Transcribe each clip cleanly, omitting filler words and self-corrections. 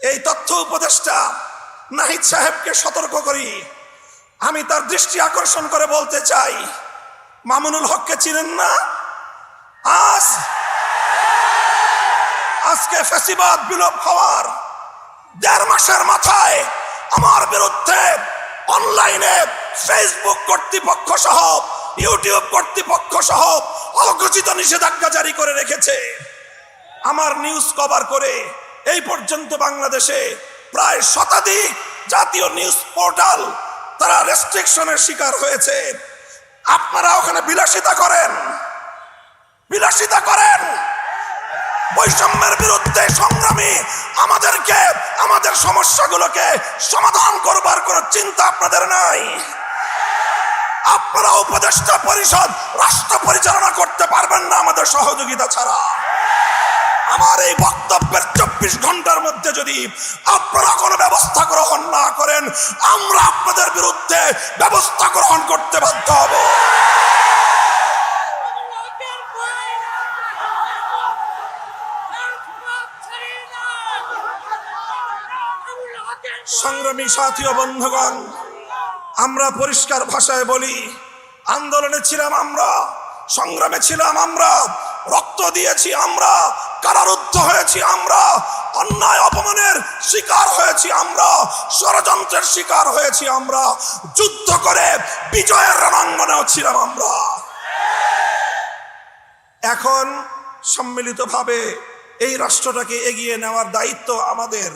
এই তথ্য উপদেষ্টা নাহিদ সাহেবকে সতর্ক করি, আমি তার দৃষ্টি আকর্ষণ করে বলতে চাই, মামুনুল হককে চিনেন না? আজকে ফ্যাসিবাদ বিলোপ হওয়ার 1.5 মাসের মাথায় আমার বিরুদ্ধে অনলাইনে ফেসবুক কর্তৃপক্ষ সহ ইউটিউব কর্তৃপক্ষ সহ অঘোষিত নিষেধাজ্ঞা জারি করে রেখেছে। আমার নিউজ কভার করে এই পর্যন্ত বাংলাদেশে প্রায় শতাধিক জাতীয় নিউজ পোর্টাল তারা রেস্ট্রিকশনের শিকার হয়েছে। আপনারা ওখানে বিলাসিতা করেন, বৈষম্যের বিরুদ্ধে সংগ্রামী আমাদেরকে আমাদের সমস্যাগুলোকে সমাধান করবার কোনো চিন্তা আপনাদের নাই। আপনারা উপদেষ্টা পরিষদ রাষ্ট্র পরিচালনা করতে পারবেন না আমাদের সহযোগিতা ছাড়া। আমার এই বক্তব্যের 24 ঘন্টার মধ্যে যদি আপনারা কোনো ব্যবস্থা গ্রহণ না করেন, আমরা আপনাদের বিরুদ্ধে ব্যবস্থা গ্রহণ করতে বাধ্য হব। সংগ্রামী সাথী ও বন্ধুগণ, আমরা পরিষ্কার ভাষায় বলি, আন্দোলনে ছিলাম আমরা, সংগ্রামে ছিলাম আমরা, রক্ত দিয়েছি আমরা, কারারুদ্ধ হয়েছি আমরা, অন্যায় অপমানের শিকার হয়েছি আমরা, ষড়যন্ত্রের শিকার হয়েছি আমরা, যুদ্ধ করে বিজয়ের রণাঙ্গনেও ছিলাম আমরা। এখন সম্মিলিতভাবে এই রাষ্ট্রটাকে এগিয়ে নেওয়ার দায়িত্ব আমাদের।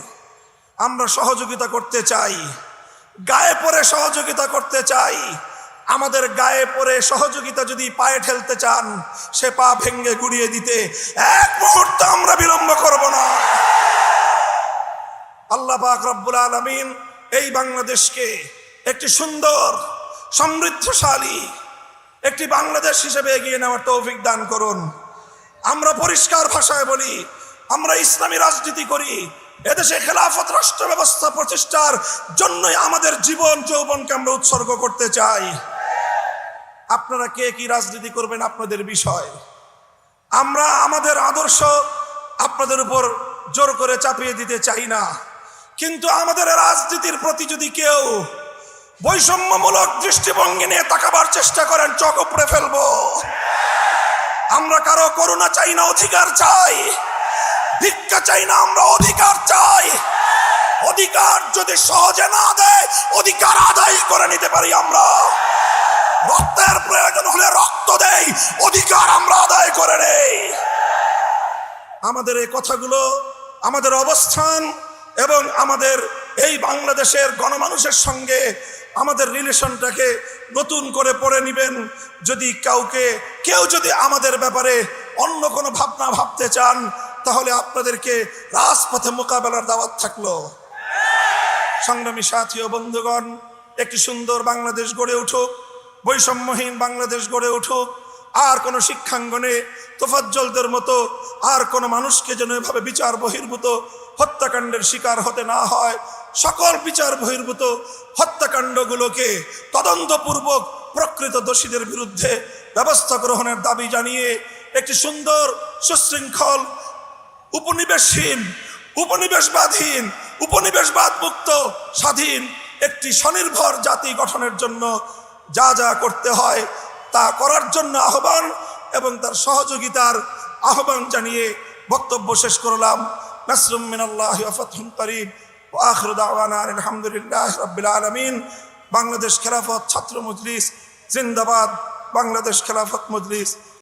আমরা সহযোগিতা করতে চাই, গায়ে পড়ে সহযোগিতা করতে চাই। আমাদের গায়ে পড়ে সহযোগিতা যদি পায়ে ঠেলতে চান, সে পা ভেঙ্গে গুড়িয়ে দিতে এক মুহূর্ত আমরা বিলম্ব করব না। আল্লাহ পাক রব্বুল আলামিন এই বাংলাদেশকে একটি সুন্দর সমৃদ্ধশালী একটি বাংলাদেশ হিসেবে এগিয়ে নেওয়ার তৌফিক দান করুন। আমরা পরিষ্কার ভাষায় বলি, আমরা ইসলামী রাজনীতি করি, এদেশে খেলাফত রাষ্ট্র ব্যবস্থা প্রতিষ্ঠার জন্যই আমাদের জীবন যৌবনকে আমরা উৎসর্গ করতে চাই। আপনারা কে কি রাজনীতি করবেন আপনাদের বিষয়। আমরা আমাদের আদর্শ আপনাদের উপর জোর করে চাপিয়ে দিতে চাই না, কিন্তু আমাদের রাজনীতির প্রতি যদি কেউ বৈষম্যমূলক দৃষ্টিভঙ্গি নিয়ে তাকাবার চেষ্টা করেন, চোখ উপড়ে ফেলবো। আমরা কারো করুণা চাই না, অধিকার চাই। ভিক্ষা চাই না, আমরা অধিকার চাই। অধিকার যদি সহজে না দেয়, অধিকার আদায় করে নিতে পারি আমরা। রক্তের প্রয়োজন হলে রক্ত দেই, অধিকার আমরা আদায় করে নেই। আমাদের এই কথাগুলো, আমাদের অবস্থান এবং আমাদের এই বাংলাদেশের গণমানুষের সঙ্গে আমাদের রিলেশনটাকে নতুন করে পড়ে নিবেন। যদি কেউ যদি আমাদের ব্যাপারে অন্য কোনো ভাবনা ভাবতে চান, তাহলে আপনাদেরকে রাজপথে মোকাবেলার দাওয়াত থাকলো। সংগ্রামী সাথী ও বন্ধুগণ, একটি সুন্দর বাংলাদেশ গড়ে উঠুক, বৈষম্যহীন বাংলাদেশ গড়ে উঠুক। আর কোনো শিক্ষাঙ্গনে তোফাজ্জলদের মতো আর কোনো মানুষকে যেন এভাবে বিচার বহির্ভূত হত্যাকাণ্ডের শিকার হতে না হয়। সকল বিচার বহির্ভূত হত্যাকাণ্ডগুলোকে তদন্তপূর্বক প্রকৃত দোষীদের বিরুদ্ধে ব্যবস্থা গ্রহণের দাবি জানিয়ে একটি সুন্দর সুশৃঙ্খল উপনিবেশহীন, উপনিবেশবাদহীন, উপনিবেশবাদ মুক্ত স্বাধীন একটি স্বনির্ভর জাতি গঠনের জন্য যা যা করতে হয় তা করার জন্য আহ্বান এবং তার সহযোগিতার আহ্বান জানিয়ে বক্তব্য শেষ করলাম। নাসরুম মিনাল্লাহি ওয়া ফাতহুন করিব ওয়া আখিরু দাওয়ানা আলহামদুলিল্লাহি রাব্বিল আলামিন। বাংলাদেশ খেলাফত ছাত্র মজলিস জিন্দাবাদ, বাংলাদেশ খেলাফত মজলিস